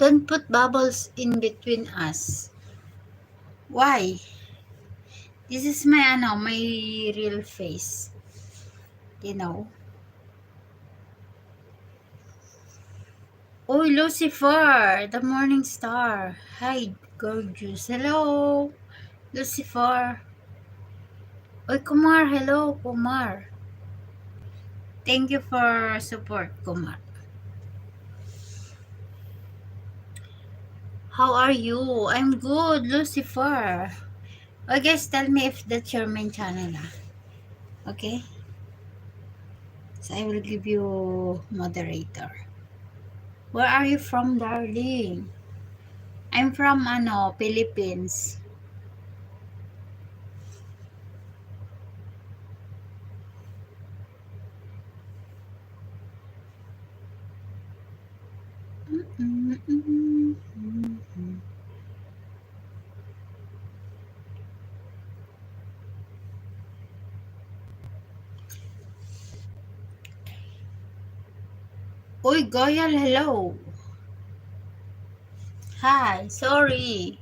Don't put bubbles in between us. Why? This is my my real face. You know. Oh, Lucifer, the morning star. Hi, gorgeous. Hello, Lucifer. Oy, Kumar. Hello, Kumar. Thank you for support, Kumar. How are you? I'm good, Lucifer. Oh, guys, tell me if that's your main channel. Okay? So I will give you moderator. Where are you from, darling? I'm from Philippines. Uy, Goyal, hello. Hi, sorry.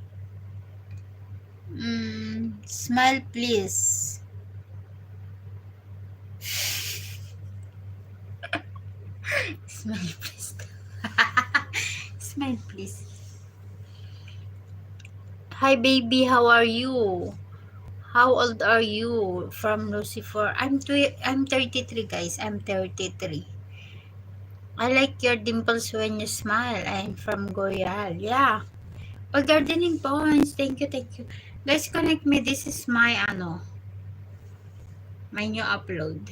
Smile, please. Smile, please. Smile, please. Hi, baby. How are you? How old are you? From Lucifer. I'm 33, guys. I'm 33. I like your dimples when you smile. I'm from Goyal. Yeah. Oh, gardening points. Thank you, thank you. Guys, connect me. This is my my new upload.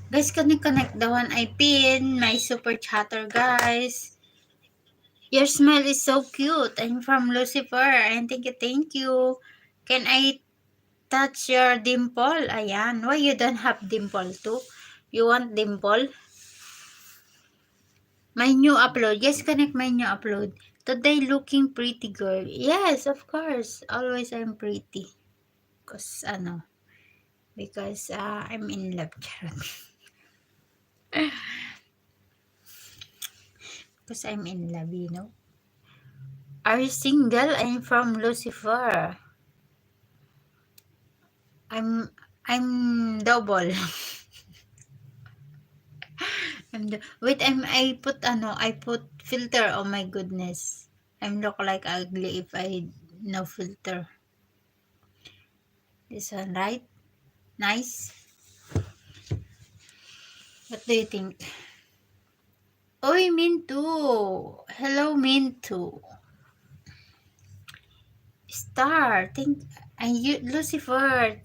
Guys, connect the one I pin. My super chatter, guys. Your smile is so cute. I'm from Lucifer. And thank you. Can I touch your dimple? Ayan. Why you don't have dimple too? You want dimple? My new upload. Yes, connect my new upload. Today looking pretty, girl. Yes, of course. Always I'm pretty. Because I'm in love. Because I'm in love, you know. Are you single? I'm from Lucifer. I'm double. I put filter. Oh my goodness. I'm look like ugly if I no filter. This one, right? Nice. What do you think? Oy, Mintu. Hello, Mintu. Star. Lucifer.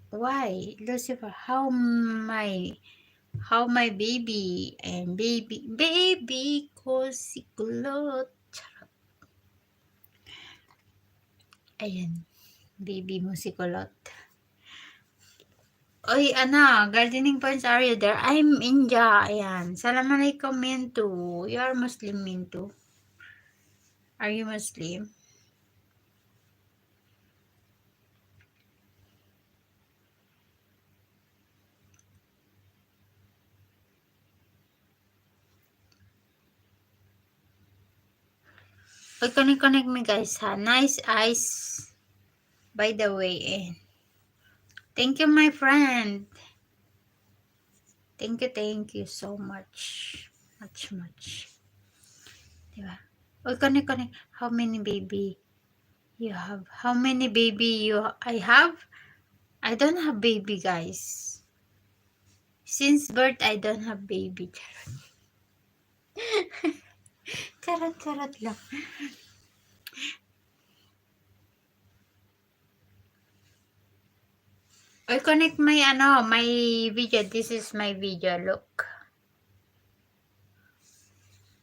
Why? Lucifer, how my baby and baby ko si Kulot. Ayan, baby mo si Kulot. Oy, gardening points, are you there? I'm India. Ayan. Assalamualaikum, Mintu. You are Muslim, Mintu. Are you Muslim? Oy, connect me, guys, ha? Nice eyes, by the way. Thank you, my friend. Thank you so much. Much. Diba? Oy, connect. How many baby you have? How many baby I have? I don't have baby, guys. Since birth, I don't have baby. Charot lang. Oy, connect my video. This is my video. Look.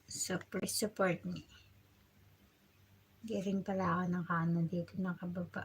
So, please support me. Di rin pala ako dito nakababa.